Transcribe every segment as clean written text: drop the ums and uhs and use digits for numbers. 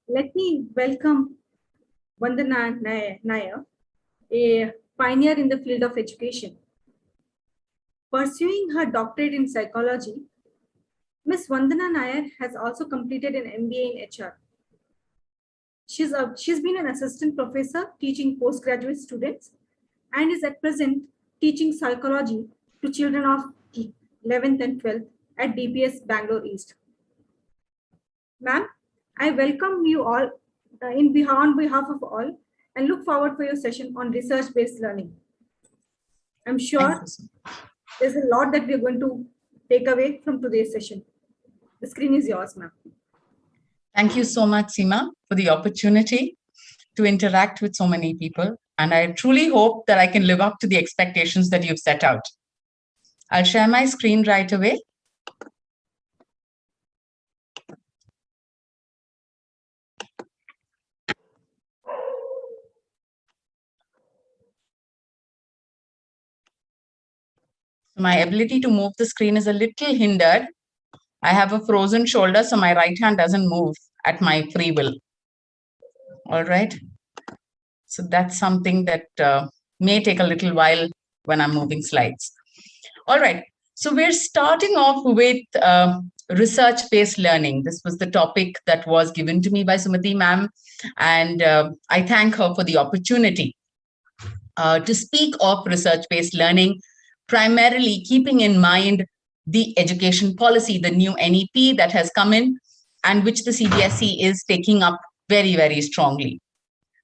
Let me welcome Vandana Nair, a pioneer in the field of education. Pursuing her doctorate in psychology, Ms. Vandana Nair has also completed an MBA in HR. She's been an assistant professor teaching postgraduate students and is at present teaching psychology to children of 11th and 12th at DPS Bangalore East. Ma'am, I welcome you all on behalf of all and look forward for your session on research-based learning. I'm sure there's a lot that we're going to take away from today's session. The screen is yours, ma'am. Thank you so much, Seema, for the opportunity to interact with so many people. And I truly hope that I can live up to the expectations that you've set out. I'll share my screen right away. My ability to move the screen is a little hindered. I have a frozen shoulder, so my right hand doesn't move at my free will. All right. So that's something that may take a little while when I'm moving slides. All right. So we're starting off with research-based learning. This was the topic that was given to me by Sumati ma'am, and I thank her for the opportunity to speak of research-based learning, primarily keeping in mind the education policy, the new NEP that has come in, and which the CBSE is taking up very, very strongly,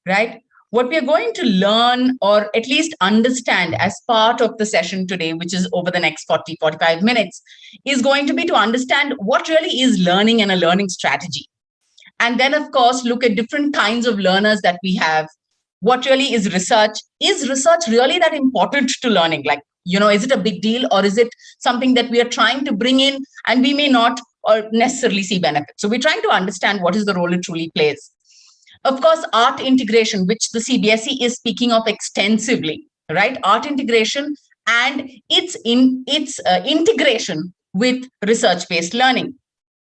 right? What we are going to learn or at least understand as part of the session today, which is over the next 45 minutes, is going to be to understand what really is learning and a learning strategy. And then, of course, look at different kinds of learners that we have. What really is research? Is research really that important to learning? Like, is it a big deal, or is it something that we are trying to bring in and we may not or necessarily see benefits? So we're trying to understand what is the role it truly plays. Of course, art integration, which the CBSE is speaking of extensively, right? Art integration and its integration with research-based learning.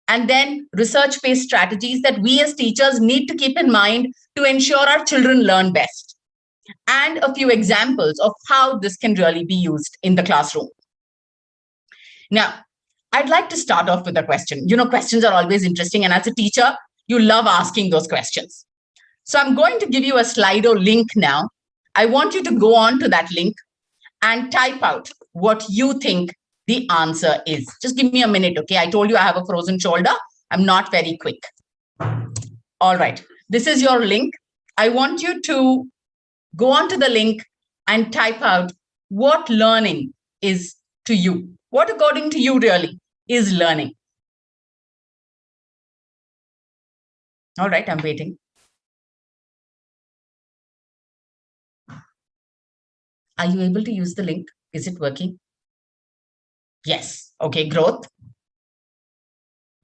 And then research-based strategies that we as teachers need to keep in mind to ensure our children learn best. And a few examples of how this can really be used in the classroom. Now, I'd like to start off with a question. Questions are always interesting. And as a teacher, you love asking those questions. So I'm going to give you a Slido link now. I want you to go on to that link and type out what you think the answer is. Just give me a minute, okay? I told you I have a frozen shoulder. I'm not very quick. All right. This is your link. I want you to go on to the link and type out what learning is to you. What, according to you, really is learning? All right, I'm waiting. Are you able to use the link? Is it working? Yes. Okay, growth.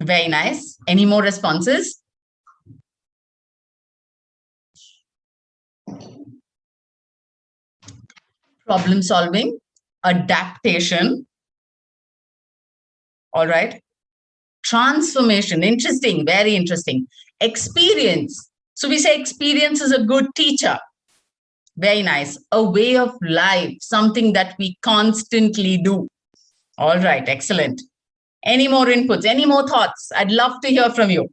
Very nice. Any more responses? Problem solving, adaptation. All right. Transformation. Interesting. Very interesting. Experience. So we say experience is a good teacher. Very nice. A way of life, something that we constantly do. All right. Excellent. Any more inputs? Any more thoughts? I'd love to hear from you.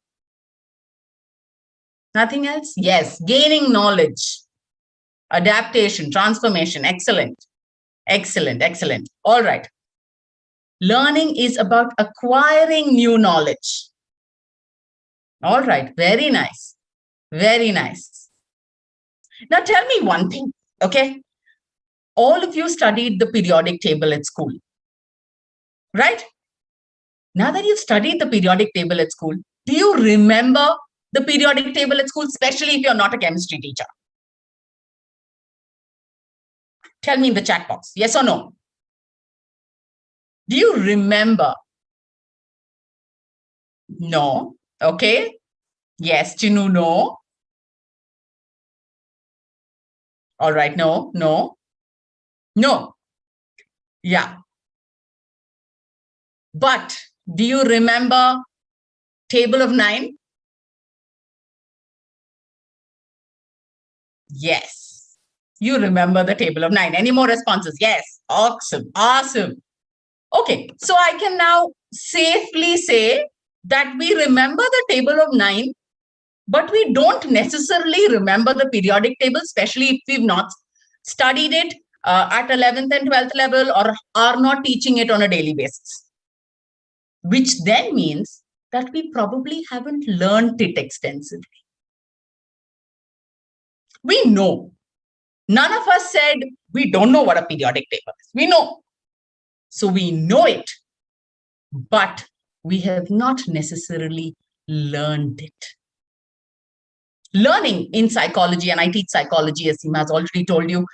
Nothing else? Yes. Gaining knowledge. Adaptation, transformation. Excellent. Excellent. Excellent. All right. Learning is about acquiring new knowledge. All right. Very nice. Very nice. Now tell me one thing, okay? All of you studied the periodic table at school, right? Now that you've studied the periodic table at school, do you remember the periodic table at school, especially if you're not a chemistry teacher? Tell me in the chat box, yes or no? Do you remember? No. Okay. Yes, Chinu, no. All right, no, no, no. Yeah. But do you remember table of 9? Yes. You remember the table of 9. Any more responses? Yes. Awesome. Awesome. Okay. So I can now safely say that we remember the table of 9, but we don't necessarily remember the periodic table, especially if we've not studied it at 11th and 12th level or are not teaching it on a daily basis. Which then means that we probably haven't learned it extensively. We know. None of us said we don't know what a periodic table is. We know. So we know it, but we have not necessarily learned it. Learning in psychology, and I teach psychology, as Seema has already told you,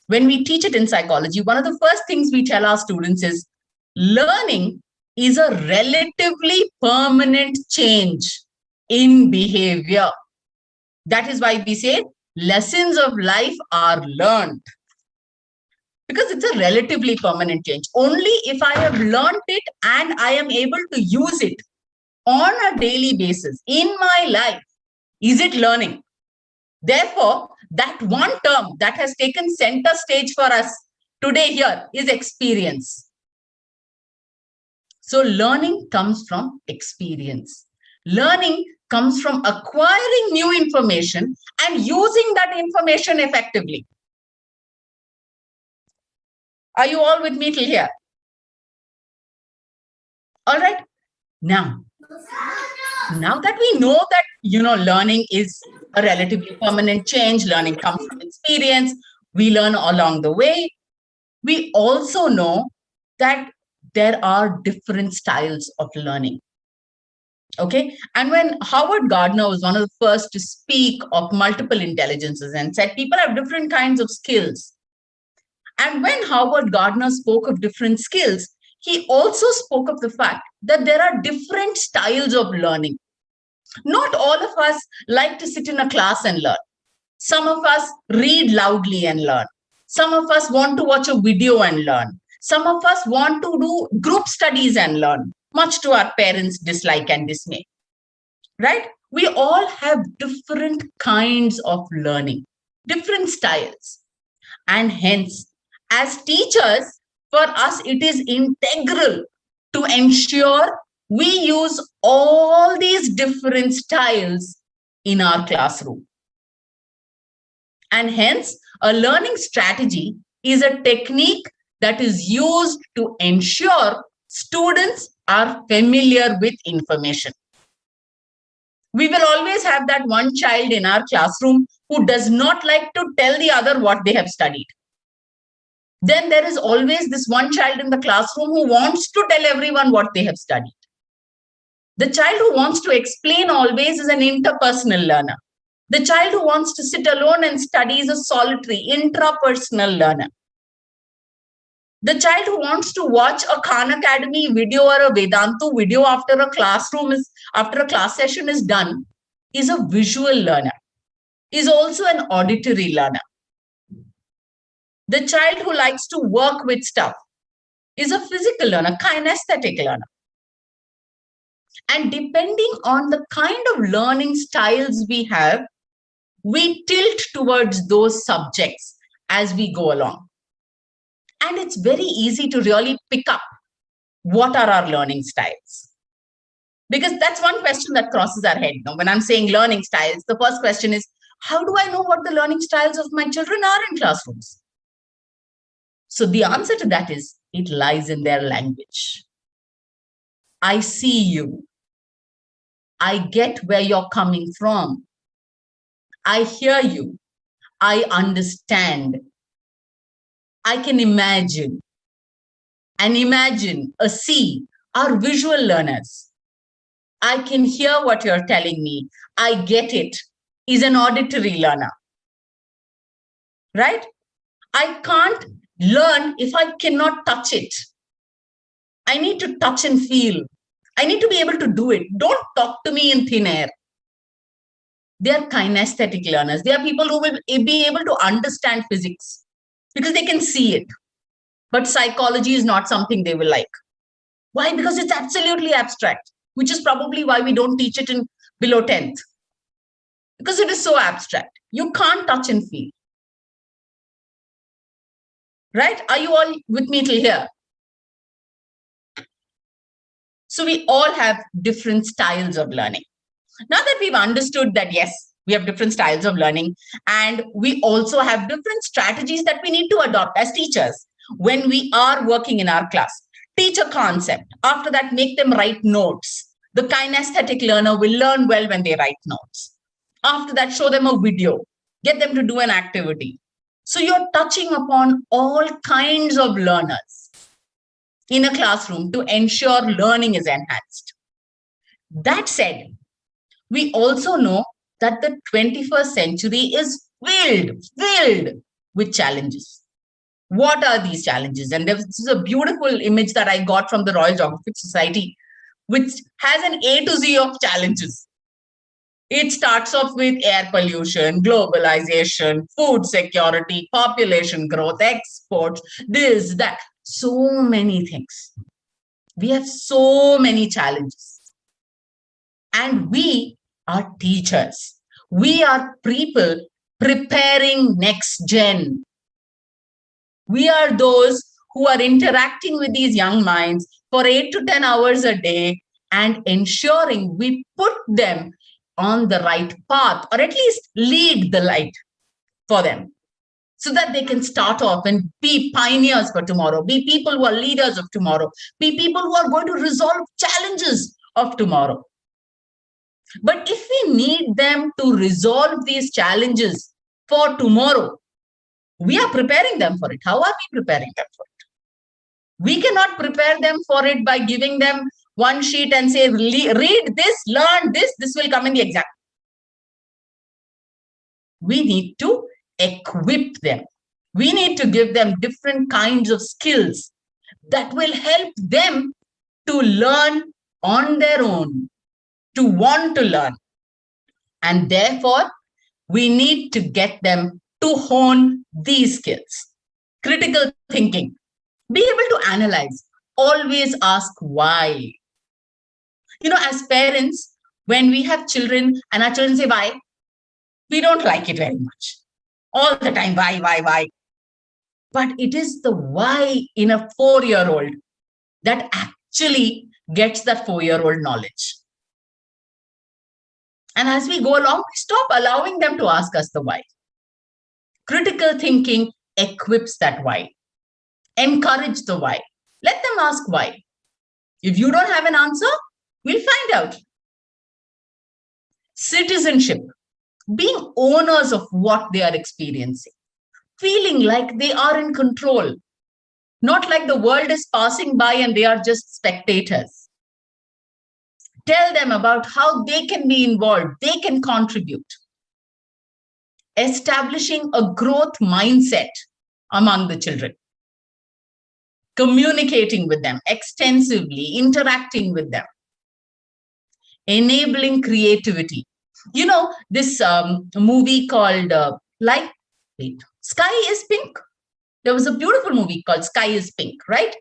when we teach it in psychology, one of the first things we tell our students is learning is a relatively permanent change in behavior. That is why we say lessons of life are learned. Because it's a relatively permanent change. Only if I have learned it and I am able to use it on a daily basis in my life, is it learning. Therefore, that one term that has taken center stage for us today here is experience. So learning comes from experience. Learning comes from acquiring new information and using that information effectively. Are you all with me till here? All right. Now that we know that, learning is a relatively permanent change, learning comes from experience, we learn along the way. We also know that there are different styles of learning. Okay. And when Howard Gardner was one of the first to speak of multiple intelligences and said people have different kinds of skills. And when Howard Gardner spoke of different skills, he also spoke of the fact that there are different styles of learning. Not all of us like to sit in a class and learn. Some of us read loudly and learn. Some of us want to watch a video and learn. Some of us want to do group studies and learn, much to our parents' dislike and dismay. Right? We all have different kinds of learning, different styles. And hence, as teachers, for us, it is integral to ensure we use all these different styles in our classroom. And hence, a learning strategy is a technique that is used to ensure students are familiar with information. We will always have that one child in our classroom who does not like to tell the other what they have studied. Then there is always this one child in the classroom who wants to tell everyone what they have studied. The child who wants to explain always is an interpersonal learner. The child who wants to sit alone and study is a solitary, intrapersonal learner. The child who wants to watch a Khan Academy video or a Vedantu video after a class session is done is a visual learner, is also an auditory learner. The child who likes to work with stuff is a physical learner, kinesthetic learner. And depending on the kind of learning styles we have, we tilt towards those subjects as we go along. And it's very easy to really pick up what are our learning styles. Because that's one question that crosses our head. When I'm saying learning styles, the first question is, how do I know what the learning styles of my children are in classrooms? So the answer to that is, it lies in their language. I see you. I get where you're coming from. I hear you. I understand. I can imagine. And imagine, see, are visual learners. I can hear what you're telling me. I get it, is an auditory learner. Right? I can't learn if I cannot touch it. I need to touch and feel. I need to be able to do it. Don't talk to me in thin air. They are kinesthetic learners. They are people who will be able to understand physics because they can see it. But psychology is not something they will like. Why? Because it's absolutely abstract, which is probably why we don't teach it in below 10th. Because it is so abstract. You can't touch and feel. Right? Are you all with me till here? So we all have different styles of learning. Now that we've understood that, yes, we have different styles of learning, and we also have different strategies that we need to adopt as teachers when we are working in our class. Teach a concept. After that, make them write notes. The kinesthetic learner will learn well when they write notes. After that, show them a video. Get them to do an activity. So you're touching upon all kinds of learners in a classroom to ensure learning is enhanced. That said, we also know that the 21st century is filled with challenges. What are these challenges? And this is a beautiful image that I got from the Royal Geographic Society, which has an A to Z of challenges. It starts off with air pollution, globalization, food security, population growth, exports, this, that, so many things. We have so many challenges. And we are teachers. We are people preparing next gen. We are those who are interacting with these young minds for 8 to 10 hours a day and ensuring we put them on the right path, or at least lead the light for them, so that they can start off and be pioneers for tomorrow, be people who are leaders of tomorrow, be people who are going to resolve challenges of tomorrow. But if we need them to resolve these challenges for tomorrow, we are preparing them for it. How are we preparing them for it? We cannot prepare them for it by giving them one sheet and say, read this, learn this, this will come in the exam. We need to equip them. We need to give them different kinds of skills that will help them to learn on their own, to want to learn. And therefore, we need to get them to hone these skills. Critical thinking, be able to analyze, always ask why. You know, as parents, when we have children and our children say why, we don't like it very much. All the time, why? But it is the why in a 4-year-old that actually gets that 4-year-old knowledge. And as we go along, we stop allowing them to ask us the why. Critical thinking equips that why. Encourage the why. Let them ask why. If you don't have an answer, we'll find out. Citizenship, being owners of what they are experiencing, feeling like they are in control, not like the world is passing by and they are just spectators. Tell them about how they can be involved, they can contribute. Establishing a growth mindset among the children. Communicating with them extensively, interacting with them. Enabling creativity. You know, this movie called Sky is Pink. There was a beautiful movie called Sky is Pink, right?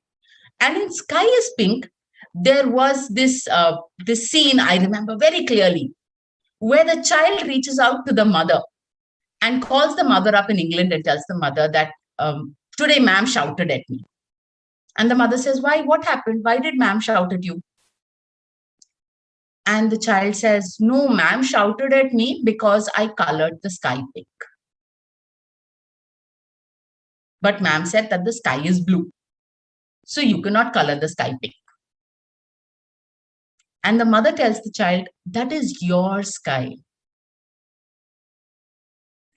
And in Sky is Pink, there was this scene I remember very clearly, where the child reaches out to the mother and calls the mother up in England and tells the mother that today ma'am shouted at me. And the mother says, why? What happened? Why did ma'am shout at you? And the child says, no, ma'am shouted at me because I colored the sky pink. But ma'am said that the sky is blue. So you cannot color the sky pink. And the mother tells the child, that is your sky.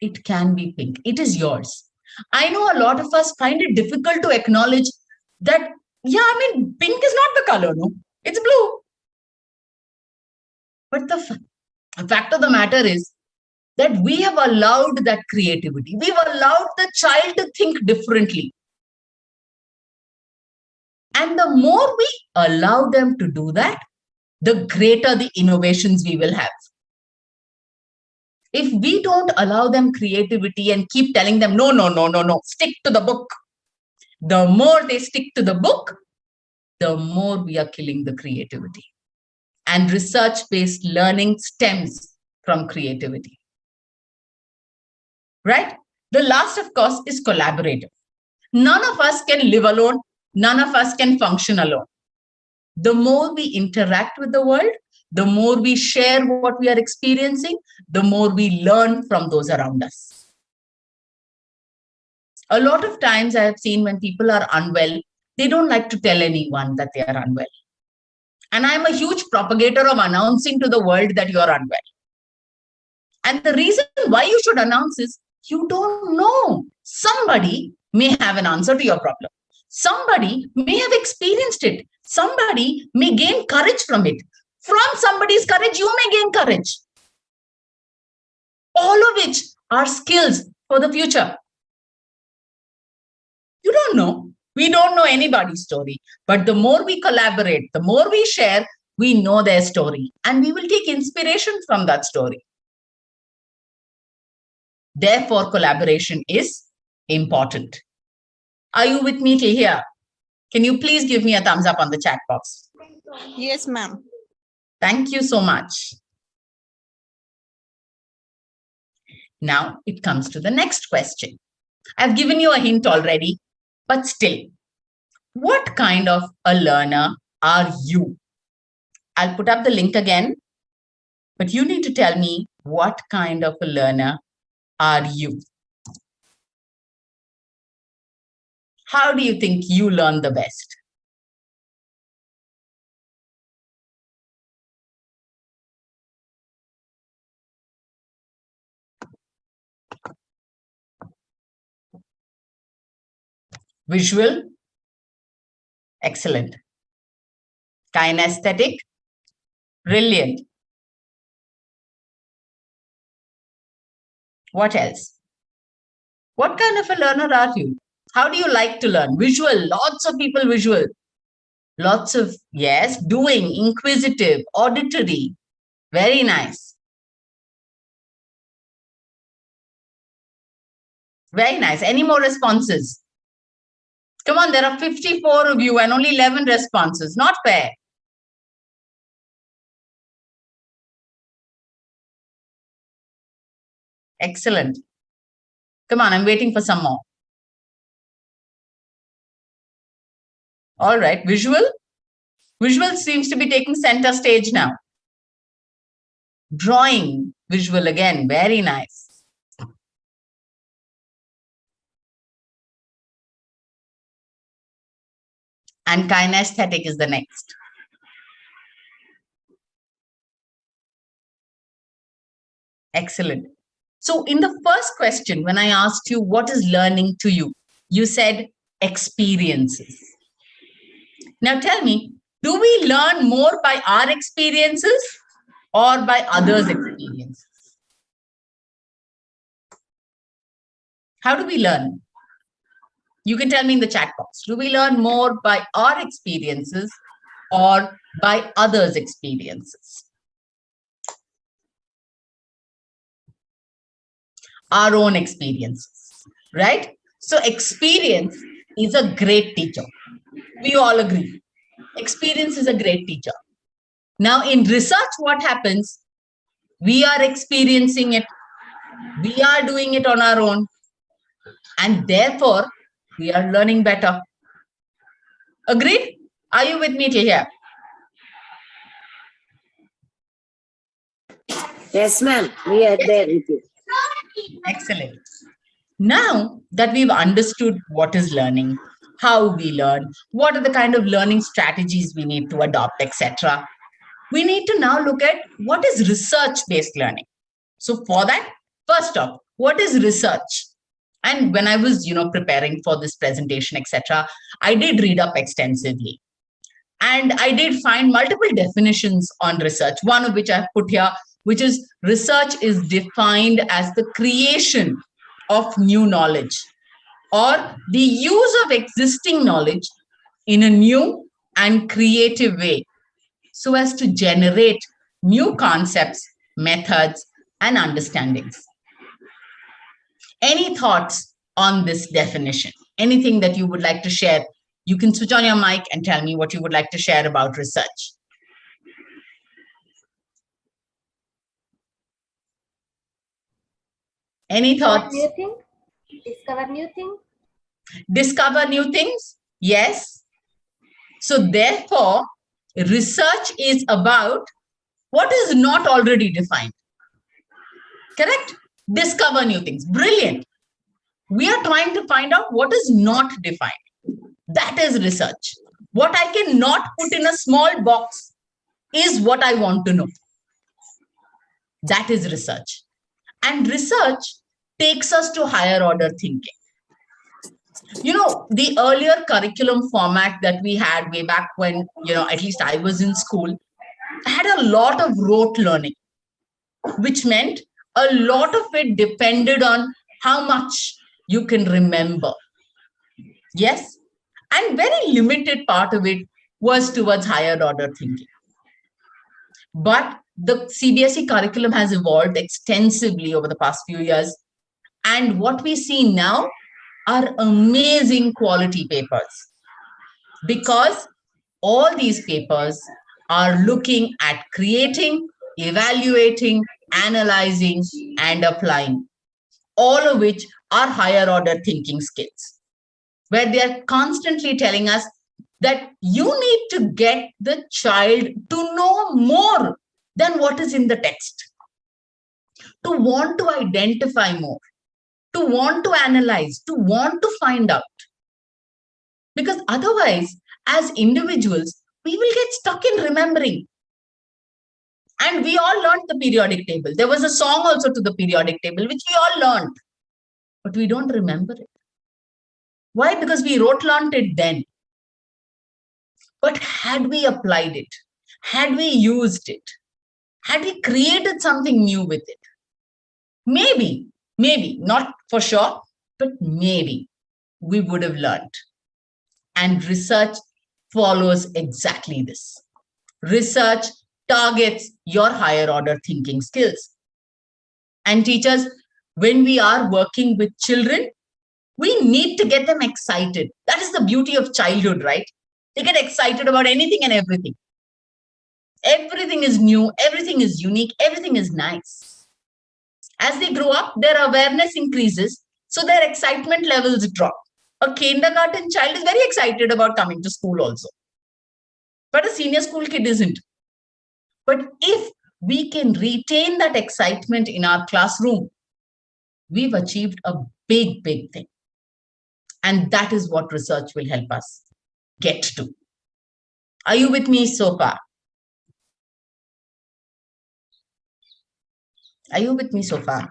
It can be pink. It is yours. I know a lot of us find it difficult to acknowledge that, yeah, I mean, pink is not the color, no? It's blue. But the fact of the matter is that we have allowed that creativity. We've allowed the child to think differently. And the more we allow them to do that, the greater the innovations we will have. If we don't allow them creativity and keep telling them, no, stick to the book, the more they stick to the book, the more we are killing the creativity. And research-based learning stems from creativity. right? The last, of course, is collaborative. None of us can live alone. None of us can function alone. The more we interact with the world, the more we share what we are experiencing, the more we learn from those around us. A lot of times I have seen when people are unwell, they don't like to tell anyone that they are unwell. And I'm a huge propagator of announcing to the world that you're unwell. And the reason why you should announce is you don't know. Somebody may have an answer to your problem. Somebody may have experienced it. Somebody may gain courage from it. From somebody's courage, you may gain courage. All of which are skills for the future. You don't know. We don't know anybody's story. But the more we collaborate, the more we share, we know their story. And we will take inspiration from that story. Therefore, collaboration is important. Are you with me till here? Can you please give me a thumbs up on the chat box? Yes, ma'am. Thank you so much. Now it comes to the next question. I've given you a hint already, but still, what kind of a learner are you? I'll put up the link again, but you need to tell me what kind of a learner are you? How do you think you learn the best? Visual? Excellent. Kinesthetic? Brilliant. What else? What kind of a learner are you? How do you like to learn? Visual, lots of people visual. Lots of, yes, doing, inquisitive, auditory. Very nice. Very nice. Any more responses? Come on, there are 54 of you and only 11 responses. Not fair. Excellent. Come on, I'm waiting for some more. All right, visual. Visual seems to be taking center stage now. Drawing, visual again, very nice. And kinesthetic is the next. Excellent. So in the first question, when I asked you, what is learning to you? You said experiences. Now tell me, do we learn more by our experiences or by others' experiences? How do we learn? You can tell me in the chat box. Do we learn more by our experiences or by others' experiences? Our own experiences, right? So experience is a great teacher. We all agree. Experience is a great teacher. Now in research, what happens? We are experiencing it. We are doing it on our own. And therefore, we are learning better. Agreed? Are you with me till here? Yes, ma'am. We are there with you. Excellent. Now that we've understood what is learning, how we learn, what are the kind of learning strategies we need to adopt, etc., we need to now look at what is research-based learning. So for that, first off, what is research? And when I was, preparing for this presentation, etc., I did read up extensively. And I did find multiple definitions on research, one of which I've put here, which is research is defined as the creation of new knowledge or the use of existing knowledge in a new and creative way so as to generate new concepts, methods, and understandings. Any thoughts on this definition? Anything that you would like to share? You can switch on your mic and tell me what you would like to share about research. Any thoughts? New thing? Discover new thing? Discover new things? Yes. So therefore, research is about what is not already defined. Correct? Discover new things. Brilliant. We are trying to find out what is not defined. That is research. What I cannot put in a small box is what I want to know. That is research. And research takes us to higher order thinking. You know, the earlier curriculum format that we had way back when, at least I was in school, had a lot of rote learning, which meant a lot of it depended on how much you can remember. Yes. And very limited part of it was towards higher order thinking. But the CBSE curriculum has evolved extensively over the past few years. And what we see now are amazing quality papers, because all these papers are looking at creating, evaluating, analyzing, and applying, all of which are higher order thinking skills, where they are constantly telling us that you need to get the child to know more than what is in the text, to want to identify more, to want to analyze, to want to find out. Because otherwise, as individuals, we will get stuck in remembering. And we all learned the periodic table. There was a song also to the periodic table, which we all learned, but we don't remember it. Why? Because we rote learned it then. But had we applied it, had we used it, had we created something new with it, maybe, not for sure, but maybe we would have learned. And research follows exactly this. Research targets your higher order thinking skills. And teachers, when we are working with children, we need to get them excited. That is the beauty of childhood, right? They get excited about anything and everything. Everything is new, everything is unique, everything is nice. As they grow up, their awareness increases, so their excitement levels drop. A kindergarten child is very excited about coming to school also, but a senior school kid isn't. But if we can retain that excitement in our classroom, we've achieved a big, big thing. And that is what research will help us get to. Are you with me so far? Are you with me so far?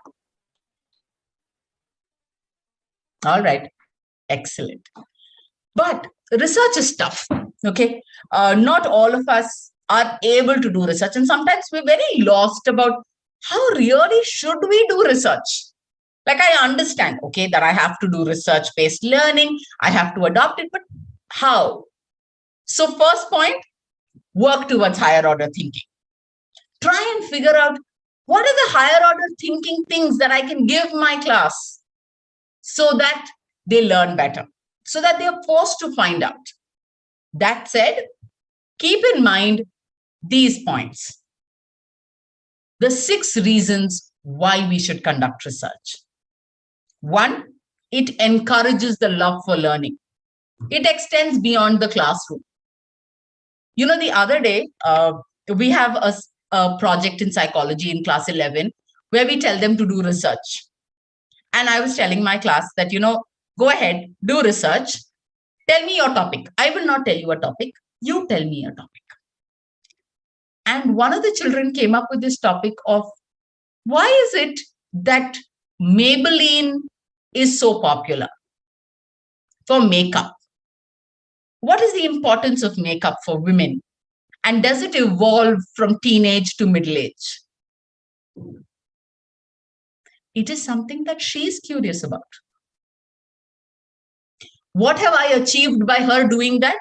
All right. Excellent. But research is tough. Okay. Not all of us are able to do research. And sometimes we're very lost about how really should we do research. Like, I understand, okay, that I have to do research-based learning. I have to adopt it, but how? So first point, work towards higher order thinking. Try and figure out what are the higher order thinking things that I can give my class so that they learn better, so that they are forced to find out. That said, keep in mind these points. The 6 reasons why we should conduct research. 1, it encourages the love for learning. It extends beyond the classroom. You know, the other day, we have a project in psychology in class 11 where we tell them to do research. And I was telling my class that, go ahead, do research. Tell me your topic. I will not tell you a topic. You tell me a topic. And one of the children came up with this topic of why is it that Maybelline is so popular for makeup? What is the importance of makeup for women? And does it evolve from teenage to middle age? It is something that she is curious about. What have I achieved by her doing that?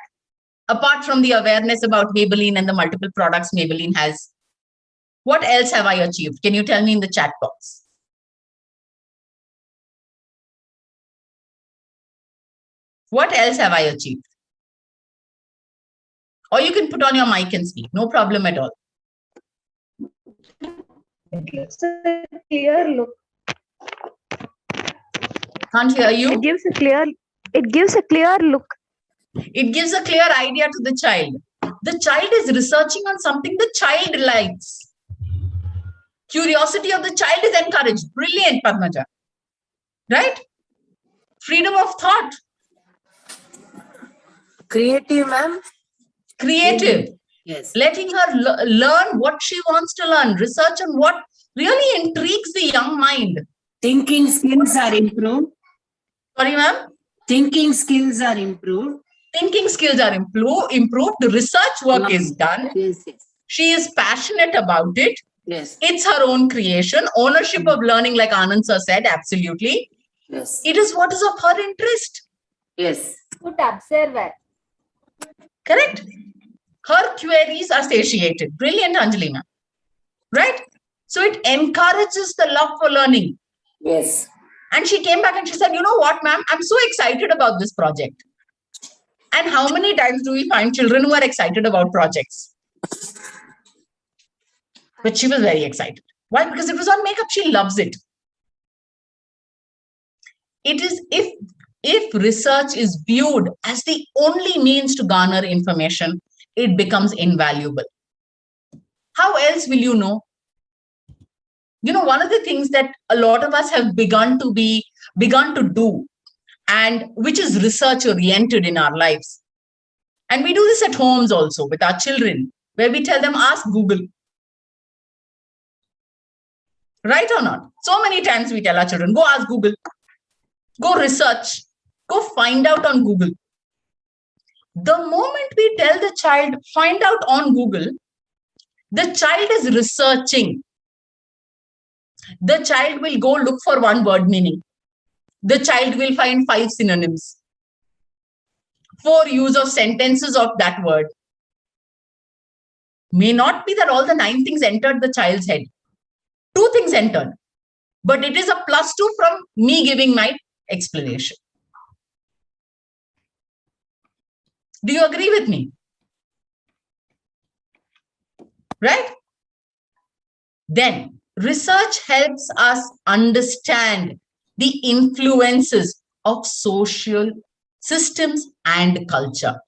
Apart from the awareness about Maybelline and the multiple products Maybelline has, what else have I achieved? Can you tell me in the chat box? What else have I achieved? Or you can put on your mic and speak, no problem at all. It gives a clear look. Can't hear you. It gives a clear look. It gives a clear idea to the child. The child is researching on something the child likes. Curiosity of the child is encouraged. Brilliant, Padmaja. Right? Freedom of thought. Creative, ma'am. Creative. Yes. Letting her learn what she wants to learn. Research on what really intrigues the young mind. Thinking skills are improved. Sorry, ma'am? Thinking skills are improved. Thinking skills are improved. The research work is done. Yes, yes. She is passionate about it. Yes. It's her own creation. Ownership of learning, like Anand sir said, absolutely. Yes. It is what is of her interest. Yes. Good observer. Correct? Her queries are satiated. Brilliant, Anjali ma'am. Right? So it encourages the love for learning. Yes. And she came back and she said, you know what, ma'am, I'm so excited about this project. And how many times do we find children who are excited about projects? But she was very excited. Why? Because it was on makeup. She loves it. It is if research is viewed as the only means to garner information, it becomes invaluable. How else will you know? You know, one of the things that a lot of us have begun to do, and which is research oriented in our lives. And we do this at homes also with our children, where we tell them, ask Google. Right or not? So many times we tell our children, go ask Google, go research, go find out on Google. The moment we tell the child, find out on Google, the child is researching. The child will go look for one word meaning. The child will find 5 synonyms, 4 use of sentences of that word. May not be that all the 9 things entered the child's head. 2 things entered, but it is a +2 from me giving my explanation. Do you agree with me? Right? Then research helps us understand the influences of social systems and culture.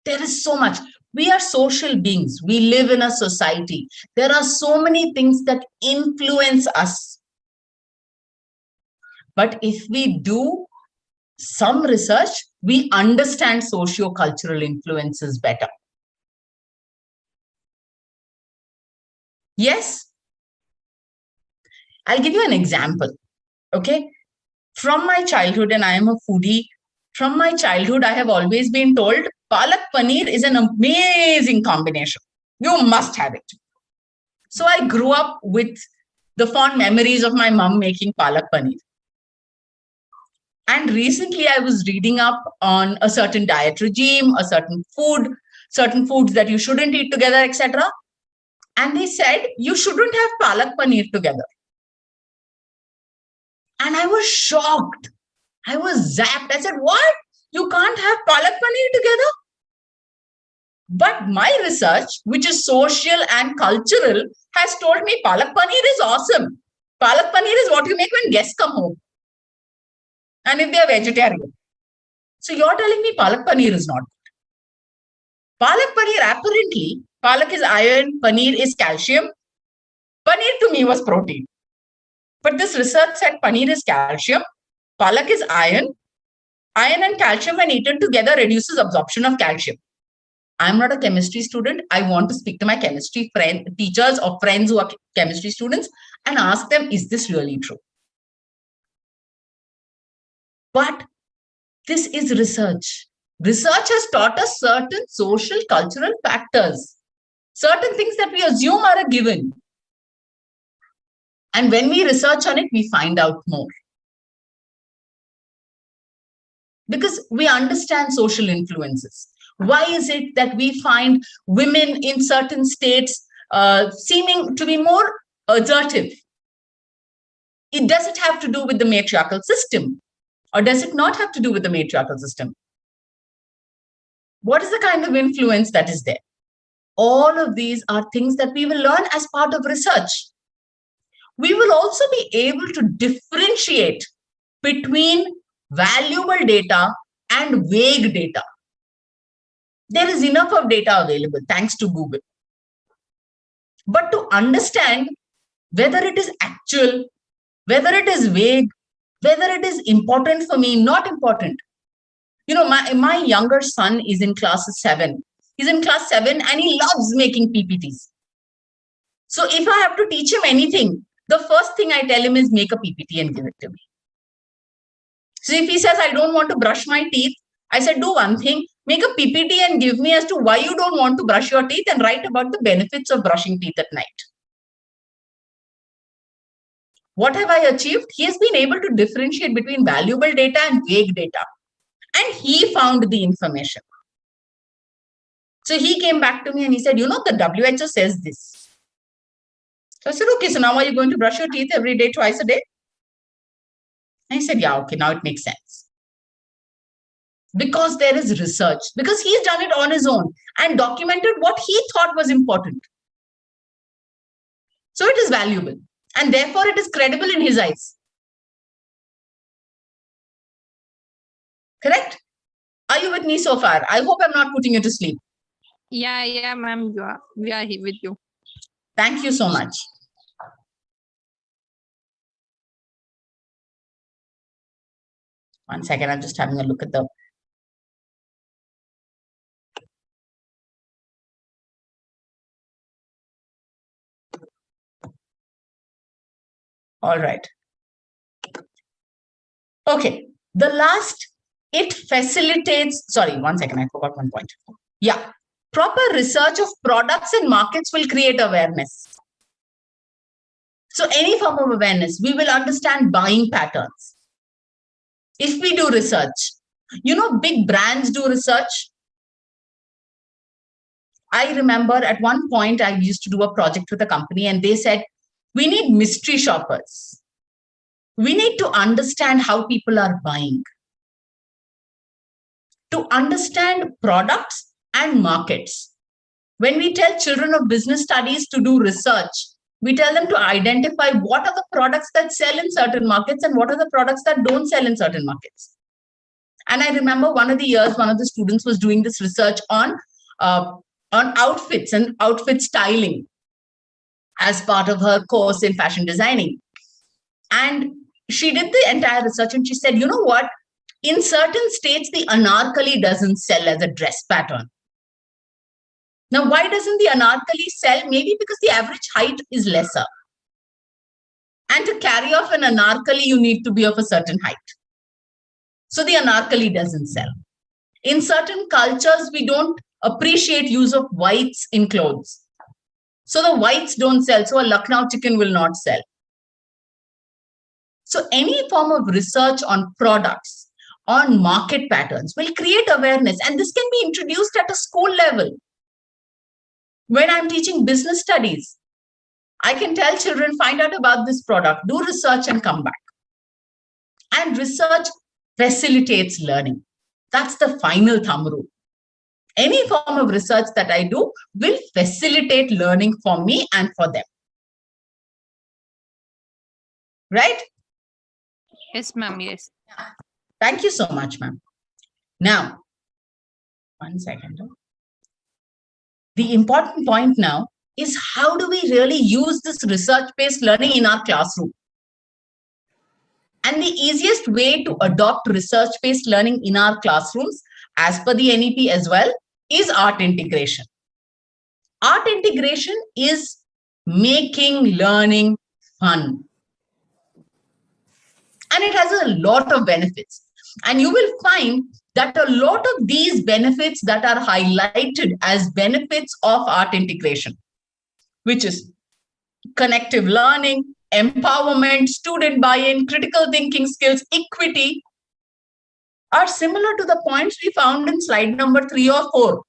There is so much. We are social beings. We live in a society. There are so many things that influence us. But if we do some research, we understand socio-cultural influences better. Yes? I'll give you an example. Okay? From my childhood, and I am a foodie, from my childhood, I have always been told Palak Paneer is an amazing combination. You must have it. So I grew up with the fond memories of my mom making Palak Paneer. And recently I was reading up on a certain diet regime, a certain foods that you shouldn't eat together, etc. And they said you shouldn't have Palak Paneer together. And I was shocked. I was zapped. I said, what? You can't have Palak Paneer together? But my research, which is social and cultural, has told me Palak Paneer is awesome. Palak Paneer is what you make when guests come home. And if they are vegetarian. So you're telling me Palak Paneer is not good. Palak Paneer, apparently, Palak is iron, Paneer is calcium. Paneer to me was protein. But this research said Paneer is calcium, Palak is iron. Iron and calcium when eaten together reduces absorption of calcium. I'm not a chemistry student. I want to speak to my chemistry teachers or friends who are chemistry students and ask them, is this really true? But this is research. Research has taught us certain social, cultural factors, certain things that we assume are a given. And when we research on it, we find out more. Because we understand social influences. Why is it that we find women in certain states seeming to be more assertive? Does it have to do with the matriarchal system? Or does it not have to do with the matriarchal system? What is the kind of influence that is there? All of these are things that we will learn as part of research. we will also be able to differentiate between valuable data and vague data. There is enough of data available thanks to Google. But to understand whether it is actual, whether it is vague, whether it is important for me, not important. You know, my younger son is in class 7. He's in class 7 and he loves making PPTs. So if I have to teach him anything, the first thing I tell him is make a PPT and give it to me. So if he says, I don't want to brush my teeth, I said, do one thing, make a PPT and give me as to why you don't want to brush your teeth and write about the benefits of brushing teeth at night. What have I achieved? He has been able to differentiate between valuable data and vague data. And he found the information. So he came back to me and he said, you know, the WHO says this. So I said, okay, so now are you going to brush your teeth every day, twice a day? And he said, yeah, okay, now it makes sense. Because there is research, because he's done it on his own and documented what he thought was important. So it is valuable and therefore it is credible in his eyes. Correct? Are you with me so far? I hope I'm not putting you to sleep. Yeah, ma'am, we are here with you. Thank you so much. One second, I'm just having a look at the. All right. Okay. The last, it facilitates, sorry, one second, I forgot one point. Yeah. Proper research of products and markets will create awareness. So any form of awareness, we will understand buying patterns. If we do research, you know, big brands do research. I remember at one point I used to do a project with a company and they said, we need mystery shoppers. We need to understand how people are buying. To understand products and markets. When we tell children of business studies to do research, we tell them to identify what are the products that sell in certain markets and what are the products that don't sell in certain markets. And I remember one of the years, one of the students was doing this research on outfits and outfit styling as part of her course in fashion designing. And she did the entire research and she said, you know what? In certain states, the anarkali doesn't sell as a dress pattern. Now, why doesn't the anarkali sell? Maybe because the average height is lesser. And to carry off an anarkali, you need to be of a certain height. So the anarkali doesn't sell. In certain cultures, we don't appreciate use of whites in clothes. So the whites don't sell. So a Lucknow chicken will not sell. So any form of research on products, on market patterns will create awareness. And this can be introduced at a school level. When I'm teaching business studies, I can tell children, find out about this product, do research and come back. And research facilitates learning. That's the final thumb rule. Any form of research that I do will facilitate learning for me and for them. Right? Yes, ma'am, yes. Thank you so much, ma'am. Now, one second. The important point now is how do we really use this research-based learning in our classroom? And the easiest way to adopt research-based learning in our classrooms, as per the NEP as well, is art integration. Art integration is making learning fun. And it has a lot of benefits. And you will find that a lot of these benefits that are highlighted as benefits of art integration, which is connective learning, empowerment, student buy-in, critical thinking skills, equity, are similar to the points we found in slide number 3 or 4.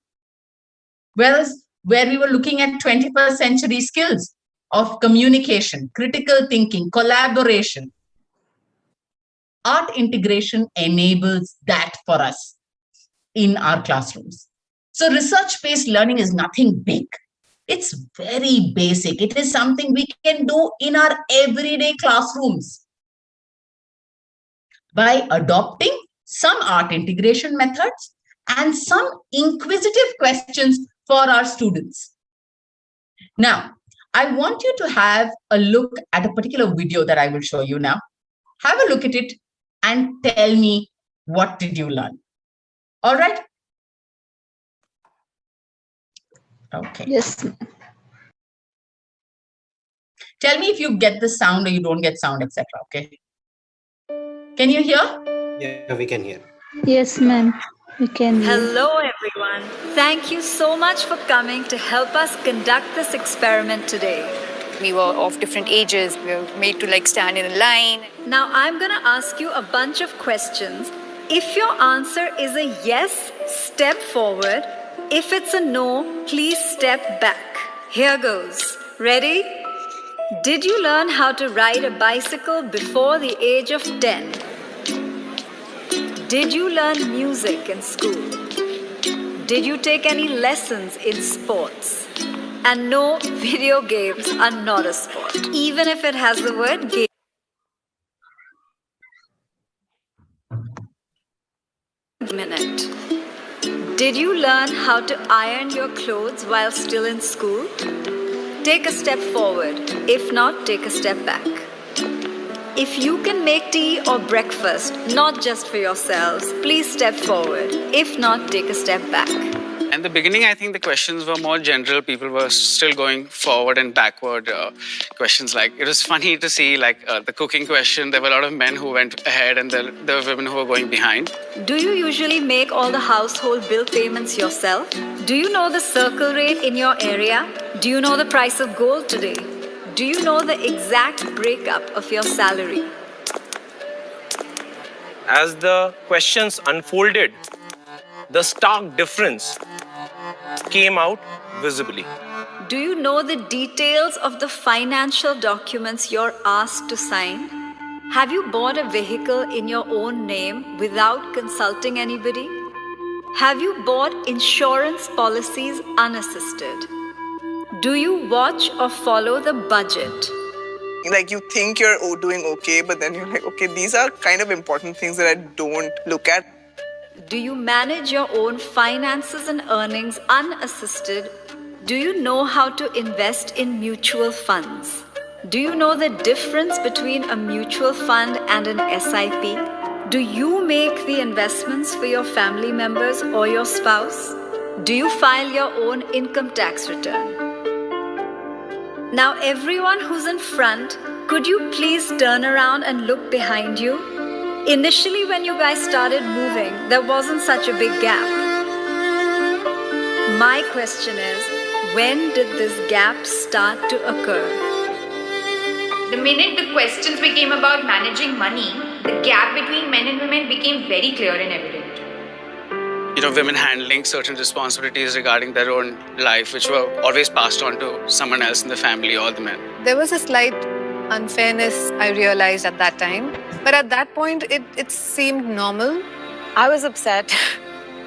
Whereas where we were looking at 21st century skills of communication, critical thinking, collaboration. Art integration enables that for us in our classrooms. So research-based learning is nothing big. It's very basic. It is something we can do in our everyday classrooms by adopting some art integration methods and some inquisitive questions for our students. Now, I want you to have a look at a particular video that I will show you now. Have a look at it and tell me, what did you learn? All right? Okay. Yes. Tell me if you get the sound or you don't get sound, etc. Okay. Can you hear? Yeah, we can hear. Yes, ma'am. We can hear. Hello, everyone. Thank you so much for coming to help us conduct this experiment today. We were of different ages. We were made to like stand in a line. Now, I'm going to ask you a bunch of questions. If your answer is a yes, step forward. If it's a no, please step back. Here goes. Ready? Did you learn how to ride a bicycle before the age of 10? Did you learn music in school? Did you take any lessons in sports? And no, video games are not a sport, even if it has the word game. Minute. Did you learn how to iron your clothes while still in school? Take a step forward. If not, take a step back. If you can make tea or breakfast, not just for yourselves, please step forward. If not, take a step back. In the beginning, I think the questions were more general. People were still going forward and backward. Questions like, it was funny to see like the cooking question. There were a lot of men who went ahead and there were women who were going behind. Do you usually make all the household bill payments yourself? Do you know the circle rate in your area? Do you know the price of gold today? Do you know the exact breakup of your salary? As the questions unfolded, the stark difference came out visibly. Do you know the details of the financial documents you're asked to sign? Have you bought a vehicle in your own name without consulting anybody? Have you bought insurance policies unassisted? Do you watch or follow the budget? Like you think you're doing okay, but then you're like, okay, these are kind of important things that I don't look at. Do you manage your own finances and earnings unassisted? Do you know how to invest in mutual funds? Do you know the difference between a mutual fund and an SIP? Do you make the investments for your family members or your spouse? Do you file your own income tax return? Now, everyone who's in front, could you please turn around and look behind you? Initially, when you guys started moving, there wasn't such a big gap. My question is, when did this gap start to occur? The minute the questions became about managing money, the gap between men and women became very clear and evident. You know, women handling certain responsibilities regarding their own life, which were always passed on to someone else in the family or the men. There was a slight unfairness I realized at that time. But at that point, it seemed normal. I was upset.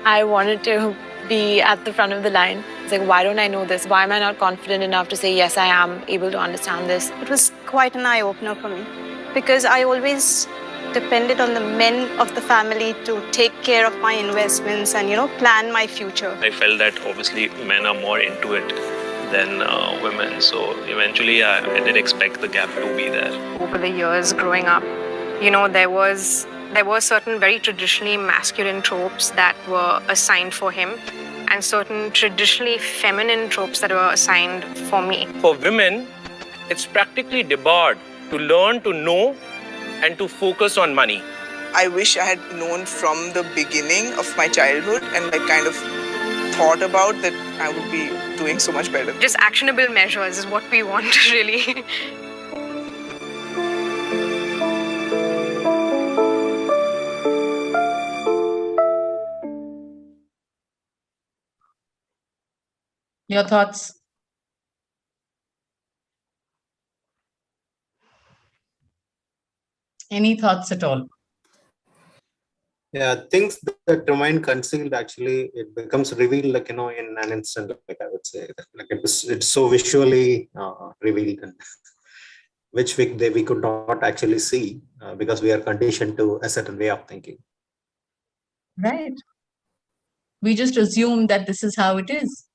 I wanted to be at the front of the line. It's like, why don't I know this? Why am I not confident enough to say, yes, I am able to understand this? It was quite an eye-opener for me because I always depended on the men of the family to take care of my investments and, plan my future. I felt that obviously men are more into it than women. So eventually I did expect the gap to be there. Over the years growing up, there were certain very traditionally masculine tropes that were assigned for him and certain traditionally feminine tropes that were assigned for me. For women, it's practically debarred to learn to know and to focus on money. I wish I had known from the beginning of my childhood and kind of thought about that I would be doing so much better. Just actionable measures is what we want really. Your thoughts? Any thoughts at all? Yeah, things that remain concealed, actually, it becomes revealed, like, in an instant, like I would say. Like it's so visually revealed, and which we could not actually see because we are conditioned to a certain way of thinking. Right. We just assume that this is how it is.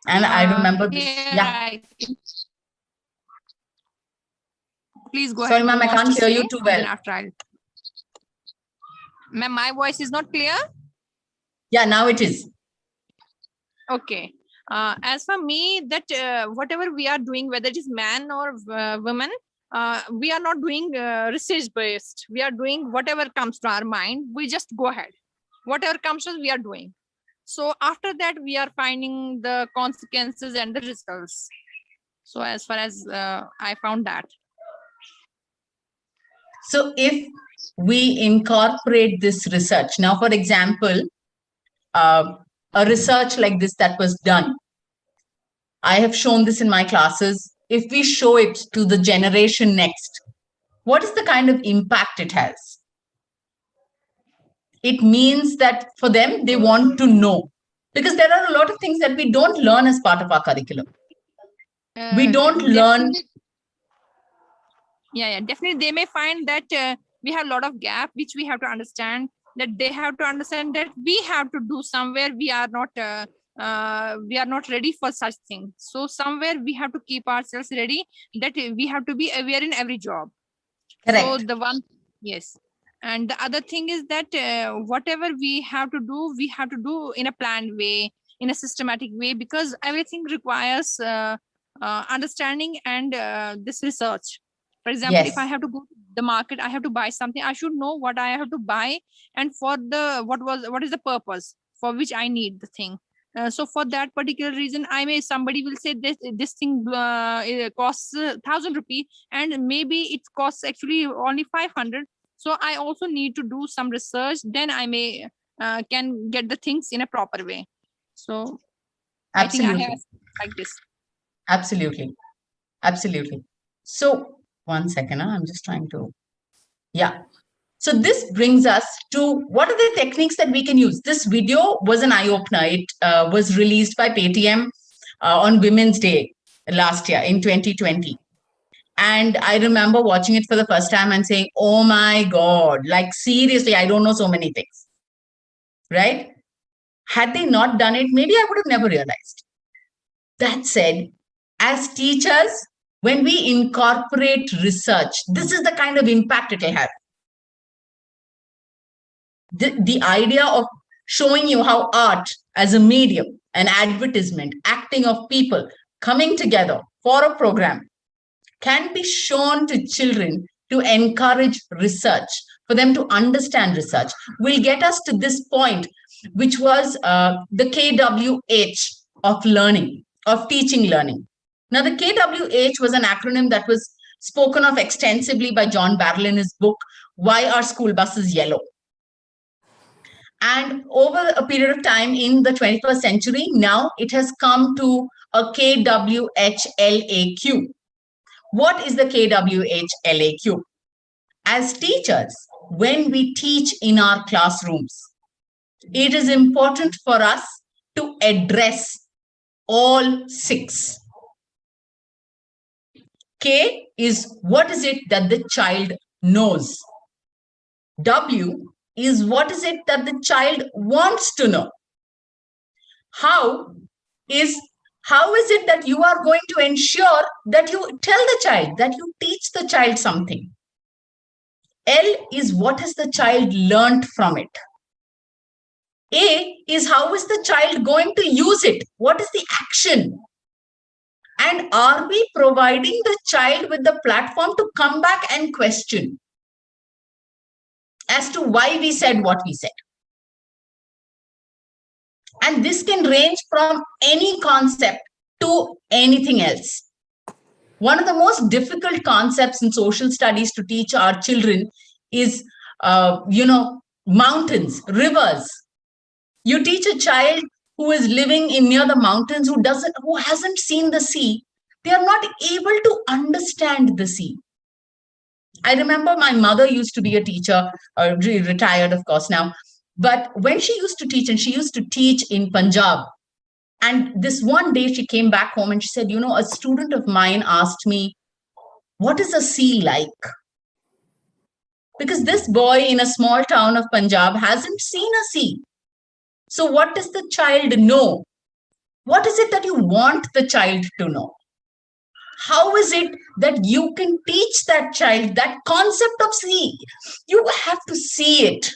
And I remember this. Yeah. Please go Sorry, ahead. ma'am, I can't hear you too well. After I'll... Ma'am, my voice is not clear? Yeah, now it is. Okay. As for me, that whatever we are doing, whether it is man or woman, we are not doing research based. We are doing whatever comes to our mind. We just go ahead. Whatever comes to us, we are doing. So after that, we are finding the consequences and the results. So as far as I found that. So if we incorporate this research, now, for example, a research like this that was done, I have shown this in my classes. If we show it to the generation next, what is the kind of impact it has? It means that for them, they want to know, because there are a lot of things that we don't learn as part of our curriculum. We don't learn. Yeah, definitely. They may find that we have a lot of gap, which we have to understand, that they have to understand that we have to do somewhere. We are not ready for such things. So somewhere we have to keep ourselves ready, that we have to be aware in every job. Correct. So yes. And the other thing is that whatever we have to do in a planned way, in a systematic way, because everything requires understanding and this research. For example, Yes. if I have to go to the market, I have to buy something, I should know what I have to buy and for what is the purpose for which I need the thing. So for that particular reason, somebody will say this thing it costs 1,000 rupees, and maybe it costs actually only 500. So I also need to do some research. Then I may can get the things in a proper way. So Absolutely. I think I have like this. Absolutely. Absolutely. So 1 second, I'm just trying to, yeah. So this brings us to what are the techniques that we can use. This video was an eye-opener. It was released by Paytm on Women's Day last year in 2020. And I remember watching it for the first time and saying, oh my God, like seriously, I don't know so many things, right? Had they not done it, maybe I would have never realized. That said, as teachers, when we incorporate research, this is the kind of impact it will have. The idea of showing you how art as a medium, an advertisement, acting of people coming together for a program can be shown to children to encourage research, for them to understand research, will get us to this point, which was the KWH of learning, of teaching learning. Now, the KWH was an acronym that was spoken of extensively by John Barrell in his book, Why Are School Buses Yellow? And over a period of time in the 21st century, now it has come to a KWHLAQ. What is the KWHLAQ? As teachers, when we teach in our classrooms, it is important for us to address all 6. K is what is it that the child knows. W is what is it that the child wants to know. How is it that you are going to ensure that you tell the child, that you teach the child something. L is what has the child learned from it. A is how is the child going to use it? What is the action? And are we providing the child with the platform to come back and question as to why we said what we said? And this can range from any concept to anything else. One of the most difficult concepts in social studies to teach our children is, mountains, rivers. You teach a child who is living near the mountains, who hasn't seen the sea, they are not able to understand the sea. I remember my mother used to be a teacher, retired, of course, now. But when she used to teach, and she used to teach in Punjab, and this one day she came back home and she said, you know, a student of mine asked me, what is a sea like? Because this boy in a small town of Punjab hasn't seen a sea. So what does the child know? What is it that you want the child to know? How is it that you can teach that child that concept of sea? You have to see it.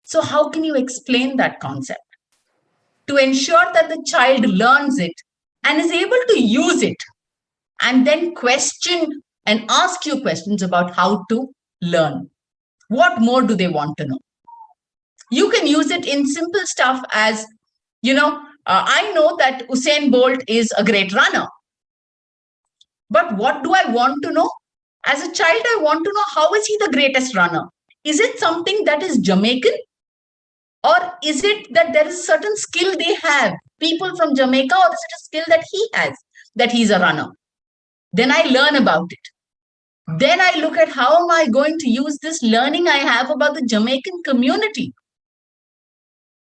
So how can you explain that concept? To ensure that the child learns it and is able to use it, and then question and ask you questions about how to learn. What more do they want to know? You can use it in simple stuff as, you know, I know that Usain Bolt is a great runner. But what do I want to know? As a child, I want to know, how is he the greatest runner? Is it something that is Jamaican? Or is it that there is a certain skill they have, people from Jamaica, or is it a skill that he has, that he's a runner? Then I learn about it. Then I look at how am I going to use this learning I have about the Jamaican community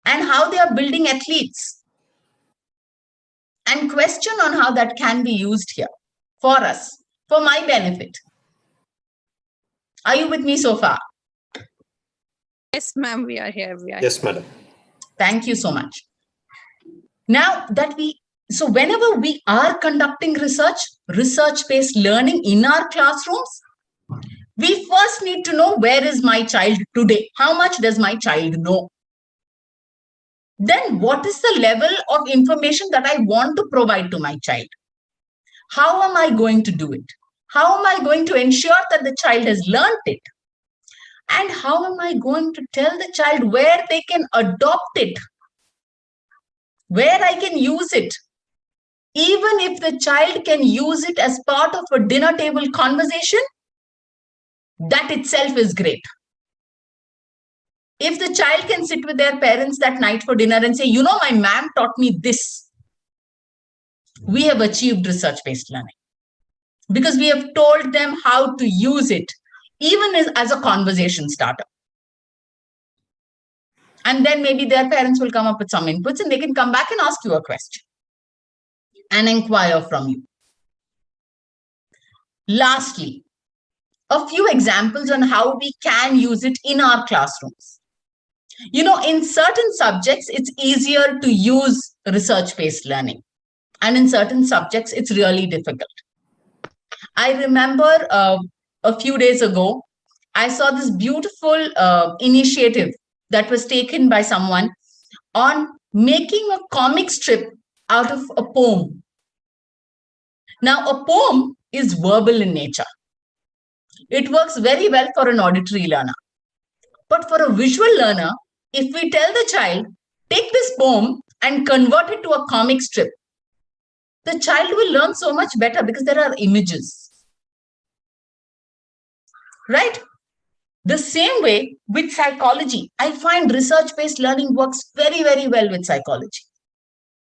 and how they are building athletes, and question on how that can be used here for us, for my benefit. Are you with me so far? Yes, ma'am, we are here. Yes, madam. Thank you so much. Now that so whenever we are conducting research-based learning in our classrooms, we first need to know, where is my child today? How much does my child know? Then what is the level of information that I want to provide to my child? How am I going to do it? How am I going to ensure that the child has learned it? And how am I going to tell the child where they can adopt it? Where I can use it? Even if the child can use it as part of a dinner table conversation, that itself is great. If the child can sit with their parents that night for dinner and say, you know, my ma'am taught me this, we have achieved research-based learning. Because we have told them how to use it, even as a conversation starter. And then maybe their parents will come up with some inputs and they can come back and ask you a question and inquire from you. Lastly, a few examples on how we can use it in our classrooms. You know, in certain subjects, it's easier to use research-based learning. And in certain subjects, it's really difficult. I remember a few days ago, I saw this beautiful initiative that was taken by someone on making a comic strip out of a poem. Now, a poem is verbal in nature. It works very well for an auditory learner. But for a visual learner, if we tell the child, take this poem and convert it to a comic strip, the child will learn so much better because there are images. Right? The same way with psychology, I find research-based learning works very, very well with psychology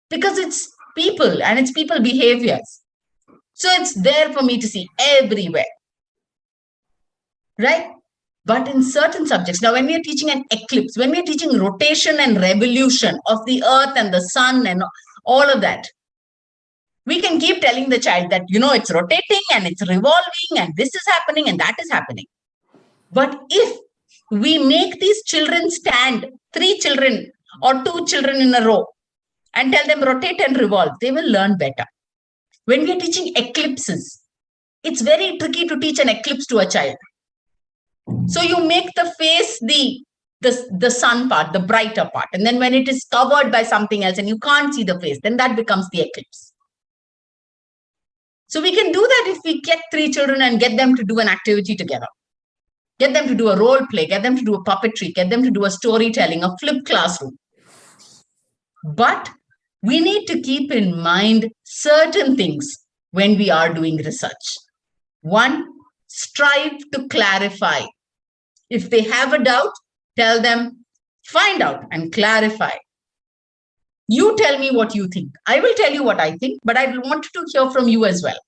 because it's people and it's people behaviors. So it's there for me to see everywhere. Right? But in certain subjects, now when we are teaching an eclipse, when we are teaching rotation and revolution of the earth and the sun and all of that, we can keep telling the child that, you know, it's rotating and it's revolving and this is happening and that is happening. But if we make these children stand, 3 children or 2 children in a row, and tell them rotate and revolve, they will learn better. When we are teaching eclipses, it's very tricky to teach an eclipse to a child. So you make the face the sun part, the brighter part. And then when it is covered by something else and you can't see the face, then that becomes the eclipse. So we can do that if we get 3 children and get them to do an activity together. Get them to do a role play, get them to do a puppetry, get them to do a storytelling, a flipped classroom. But we need to keep in mind certain things when we are doing research. 1, strive to clarify. If they have a doubt, tell them, find out and clarify. You tell me what you think. I will tell you what I think, but I want to hear from you as well.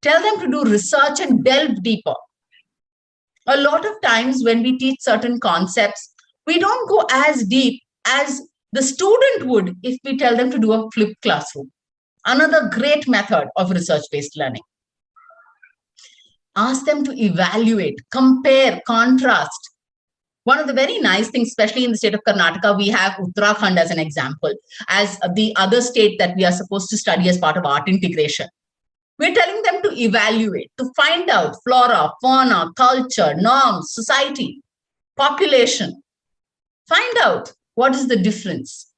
Tell them to do research and delve deeper. A lot of times when we teach certain concepts, we don't go as deep as the student would if we tell them to do a flipped classroom. Another great method of research-based learning. Ask them to evaluate, compare, contrast. One of the very nice things, especially in the state of Karnataka, we have Uttarakhand as an example, as the other state that we are supposed to study as part of art integration. We're telling them to evaluate, to find out flora, fauna, culture, norms, society, population. Find out what is the difference.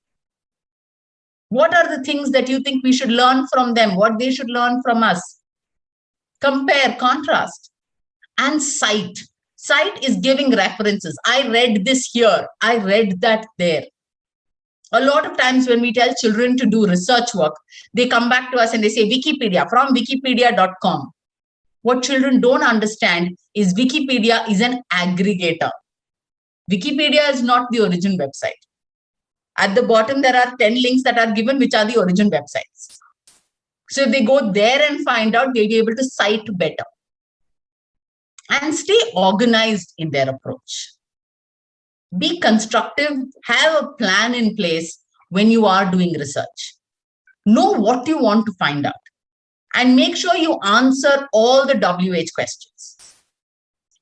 What are the things that you think we should learn from them, what they should learn from us? Compare, contrast, and cite. Cite is giving references. I read this here. I read that there. A lot of times when we tell children to do research work, they come back to us and they say Wikipedia, from wikipedia.com. What children don't understand is Wikipedia is an aggregator. Wikipedia is not the origin website. At the bottom, there are 10 links that are given, which are the origin websites. So if they go there and find out, they'll be able to cite better. And stay organized in their approach. Be constructive, have a plan in place when you are doing research. Know what you want to find out. And make sure you answer all the WH questions.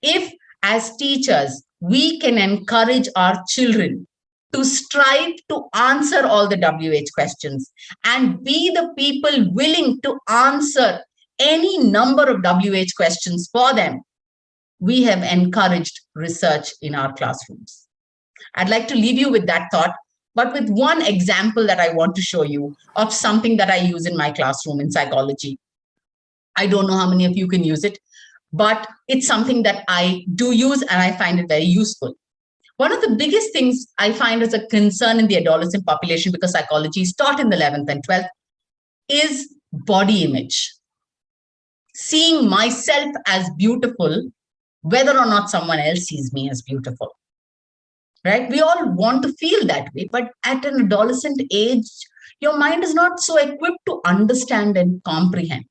If, as teachers, we can encourage our children to strive to answer all the WH questions and be the people willing to answer any number of WH questions for them, we have encouraged research in our classrooms. I'd like to leave you with that thought, but with one example that I want to show you of something that I use in my classroom in psychology. I don't know how many of you can use it, but it's something that I do use and I find it very useful. One of the biggest things I find as a concern in the adolescent population, because psychology is taught in the 11th and 12th, is body image. Seeing myself as beautiful, whether or not someone else sees me as beautiful, right? We all want to feel that way, but at an adolescent age, your mind is not so equipped to understand and comprehend.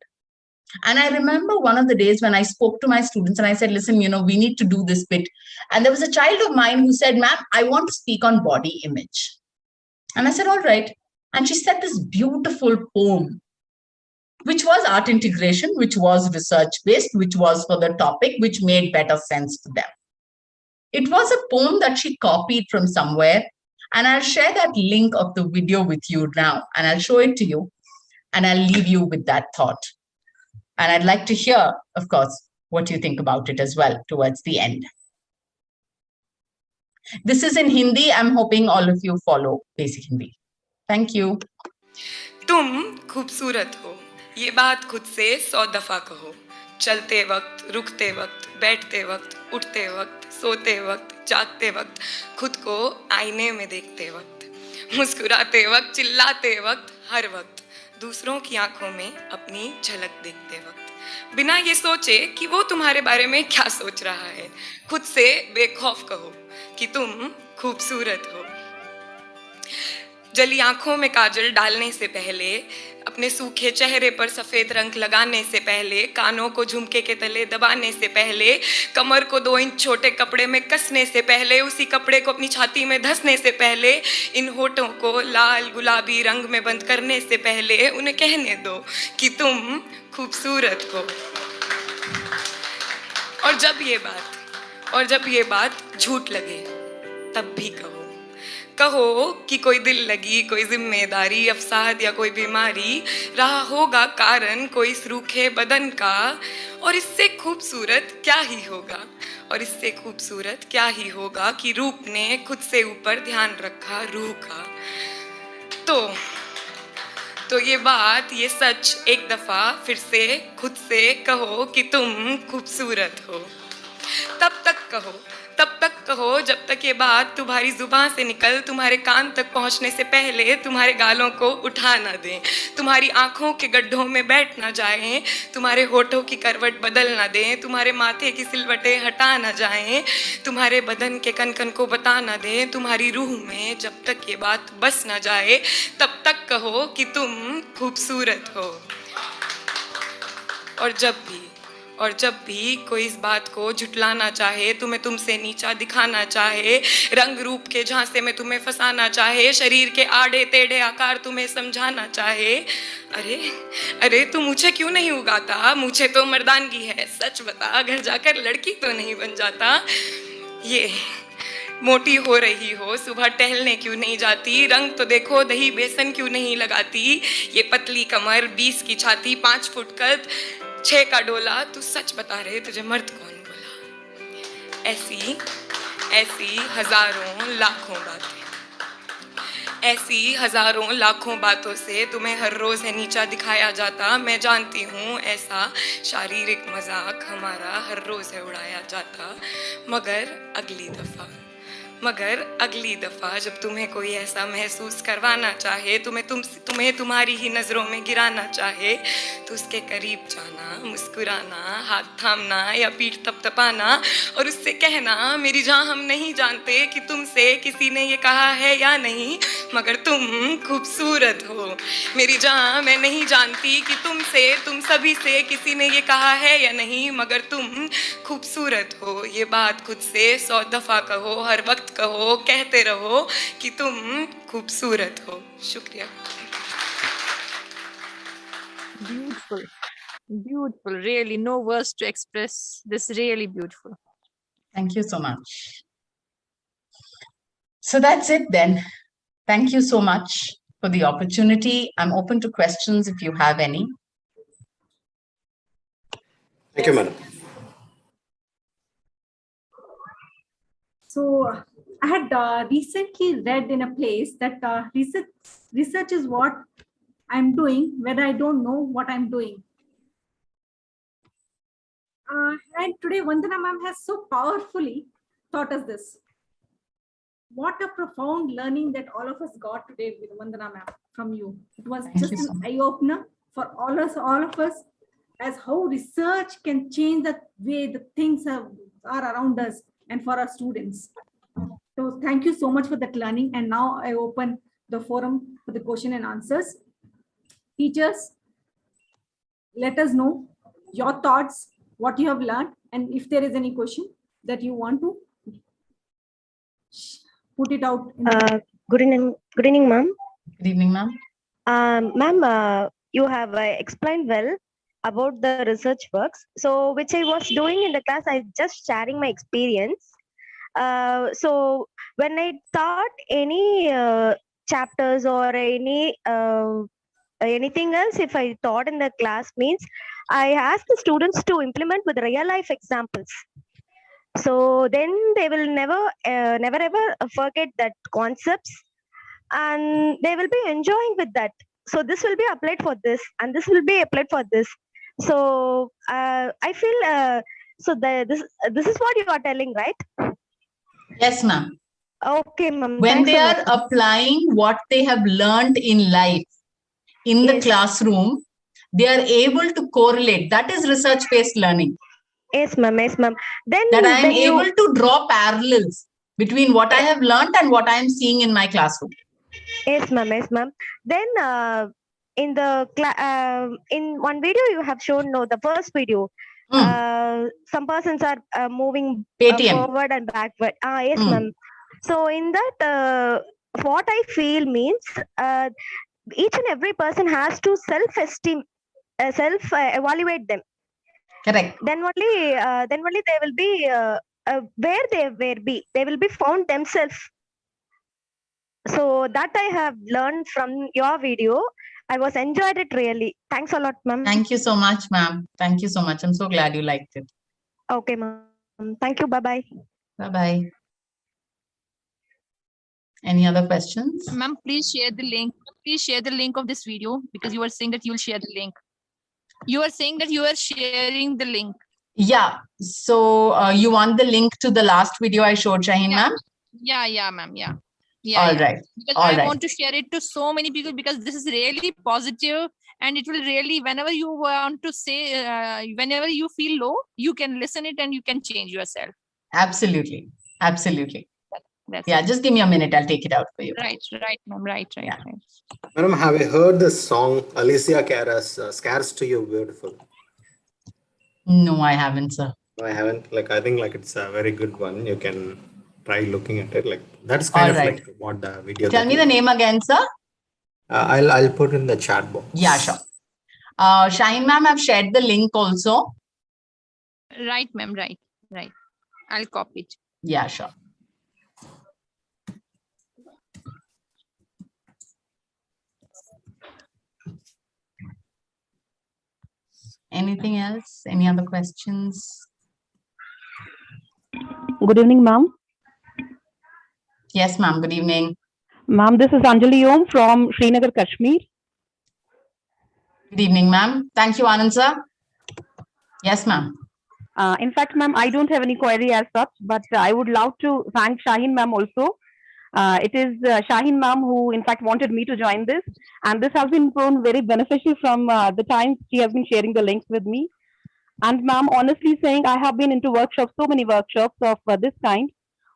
And I remember one of the days when I spoke to my students and I said, listen, we need to do this bit. And there was a child of mine who said, ma'am, I want to speak on body image. And I said, all right. And she said this beautiful poem, which was art integration, which was research-based, which was for the topic, which made better sense to them. It was a poem that she copied from somewhere. And I'll share that link of the video with you now. And I'll show it to you. And I'll leave you with that thought. And I'd like to hear, of course, what you think about it as well towards the end. This is in Hindi. I'm hoping all of you follow basic Hindi. Thank you. तुम खूबसूरत हो, ये बात खुद से 100 दफा कहो. चलते वक्त, रुकते वक्त, बैठते वक्त, उठते वक्त, सोते वक्त, जागते वक्त, खुद को आईने में देखते वक्त, मुस्कुराते वक्त, चिल्लाते वक्त, हर वक्त, दूसरों की आंखों में अपनी झलक देखते वक्त, बिना ये सोचे कि वो तुम्हारे बारे में क्या सोच रहा है, खुद से बेखौफ कहो कि तुम खूबसूरत हो. जली आंखों में काजल डालने से पहले, अपने सूखे चेहरे पर सफेद रंग लगाने से पहले, कानों को झुमके के तले दबाने से पहले, कमर को 2 इंच छोटे कपड़े में कसने से पहले, उसी कपड़े को अपनी छाती में धंसने से पहले, इन होठों को लाल गुलाबी रंग में बंद करने से पहले, उन्हें कहने दो कि तुम खूबसूरत हो. और जब ये बात झूठ लगे, तब भी कहो कि कोई दिल लगी, कोई जिम्मेदारी, अवसाद या कोई बीमारी रहा होगा कारण कोई इस रूखे बदन का, और इससे खूबसूरत क्या ही होगा, और इससे खूबसूरत क्या ही होगा कि रूप ने खुद से ऊपर ध्यान रखा रूह का. तो ये सच एक दफा फिर से खुद से कहो कि तुम खूबसूरत हो. तब तक कहो जब तक ये बात तुम्हारी जुबान से निकल तुम्हारे कान तक पहुंचने से पहले तुम्हारे गालों को उठा ना दें, तुम्हारी आंखों के गड्ढों में बैठ ना जाएं, तुम्हारे होठों की करवट बदल ना दें, तुम्हारे माथे की सिलवटें हटा ना जाएं, तुम्हारे बदन के कन को बता ना दें, तुम्हारी रूह में जब तक ये बात बस ना जाए तब तक कहो कि तुम खूबसूरत हो. और जब भी कोई इस बात को झुटलाना चाहे, तुम्हें तुमसे नीचा दिखाना चाहे, रंग रूप के झांसे में तुम्हें फंसाना चाहे, शरीर के आड़े टेढ़े आकार तुम्हें समझाना चाहे, अरे तू मुझे क्यों नहीं उगाता, मुझे तो मर्दानगी है, सच बता, घर जाकर लड़की तो नहीं बन जाता। ये मोटी हो रही हो, सुबह टहलने क्यों नहीं जाती, रंग तो देखो दही बेसन क्यों नहीं लगाती, ये पतली कमर, 20 की छाती, 5 फुट कद, 6 का डोला, तू सच बता रहे तुझे मर्द कौन बोला। ऐसी हजारों लाखों बातों से तुम्हें हर रोज है नीचा दिखाया जाता। मैं जानती हूँ ऐसा शारीरिक मजाक हमारा हर रोज है उड़ाया जाता, मगर अगली दफा जब तुम्हें कोई ऐसा महसूस करवाना चाहे, तुम्हें तुम्हारी ही नजरों में गिराना चाहे, तो उसके करीब जाना, मुस्कुराना, हाथ थामना या पीठ थपथपाना और उससे कहना, मेरी जान, हम नहीं जानते कि तुमसे किसी ने ये कहा है या नहीं, मगर तुम खूबसूरत हो। मेरी जान, मैं नहीं जानती कि तुम सभी से किसी ने ये कहा है या नहीं, मगर तुम खूबसूरत हो। ये बात खुद से 100 दफा कहो, हर वक्त कहो, कहते रहो कि तुम खूबसूरत हो। शुक्रिया। Beautiful, really, no words to express this. Really beautiful. Thank you so much. So that's it then. Thank you so much for the opportunity. I'm open to questions if you have any. Thank you, madam. So I had recently read in a place that research is what I'm doing, whether I don't know what I'm doing. And today Vandana ma'am has so powerfully taught us this. What a profound learning that all of us got today with Vandana ma'am from you. It was just an eye-opener for all of us as how research can change the way the things are around us and for our students. So thank you so much for that learning. And now I open the forum for the question and answers. Teachers, let us know your thoughts, what you have learned, and if there is any question that you want to put it out. Good evening, ma'am. Good evening, ma'am. Ma'am, you have explained well about the research works. So, which I was doing in the class, I just sharing my experience. So, when I taught any chapters or anything else, if I taught in the class, means I ask the students to implement with real life examples. So then they will never ever forget that concepts, and they will be enjoying with that. So this will be applied for this, and this will be applied for this. So I feel this is what you are telling, right? Yes, ma'am. Okay, ma'am. When they are applying what they have learned in life in the classroom, they are able to correlate. That is research-based learning. Yes, ma'am. Yes, ma'am. Then that I am able to draw parallels between what I have learned and what I am seeing in my classroom. Yes, ma'am. Yes, ma'am. Then in the in one video you have shown the first video. Some persons are moving forward and backward. Yes, ma'am. So in that, what I feel means each and every person has to self-esteem, self-evaluate them. Correct. Then only they will be where they will be found themselves. So that I have learned from your video. I was enjoyed it really. Thanks a lot, ma'am. Thank you so much, ma'am. Thank you so much. I'm so glad you liked it. Okay, ma'am. Thank you. Bye-bye. Bye-bye. Any other questions? Ma'am, please share the link. Please share the link of this video, because you are saying that you will share the link. You are saying that you are sharing the link. Yeah. So you want the link to the last video I showed, Shaheen, ma'am? Yeah, ma'am. Yeah. All right. Because I want to share it to so many people, because this is really positive, and it will really, whenever you want to say, whenever you feel low, you can listen it and you can change yourself. Absolutely. Absolutely. That's yeah, just give me a minute. I'll take it out for you. Right, ma'am. Right. Madam, have you heard this song, Alicia Cara's Scares to You Beautiful? No, I haven't, sir. No, I haven't. Like, I think like it's a very good one. You can try looking at it. Like, that's kind All of right. like what the video. Tell that me you- the name again, sir. I'll put in the chat box. Yeah, sure. Shaheen ma'am, I've shared the link also. Right, ma'am. Right. I'll copy it. Yeah, sure. Anything else? Any other questions? Good evening, ma'am. Yes, ma'am. Good evening. Ma'am, this is Anjali Om from Srinagar, Kashmir. Good evening, ma'am. Thank you, Anand sir. Yes, ma'am. In fact, ma'am, I don't have any query as such, but I would love to thank Shaheen ma'am also. It is Shaheen ma'am who, in fact, wanted me to join this, and this has been proven very beneficial from the time she has been sharing the links with me. And ma'am, honestly saying, I have been into workshops, so many workshops of this kind,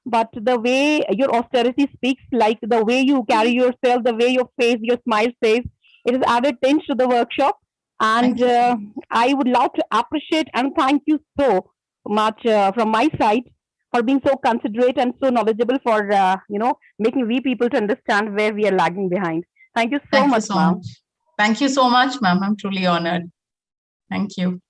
but the way your austerity speaks, like the way you carry yourself, the way your face, your smile says, it has added tinge to the workshop. And I would love to appreciate and thank you so much from my side for being so considerate and so knowledgeable for making we people to understand where we are lagging behind. Thank you so much, ma'am. Thank you so much, ma'am. I'm truly honored. Thank you.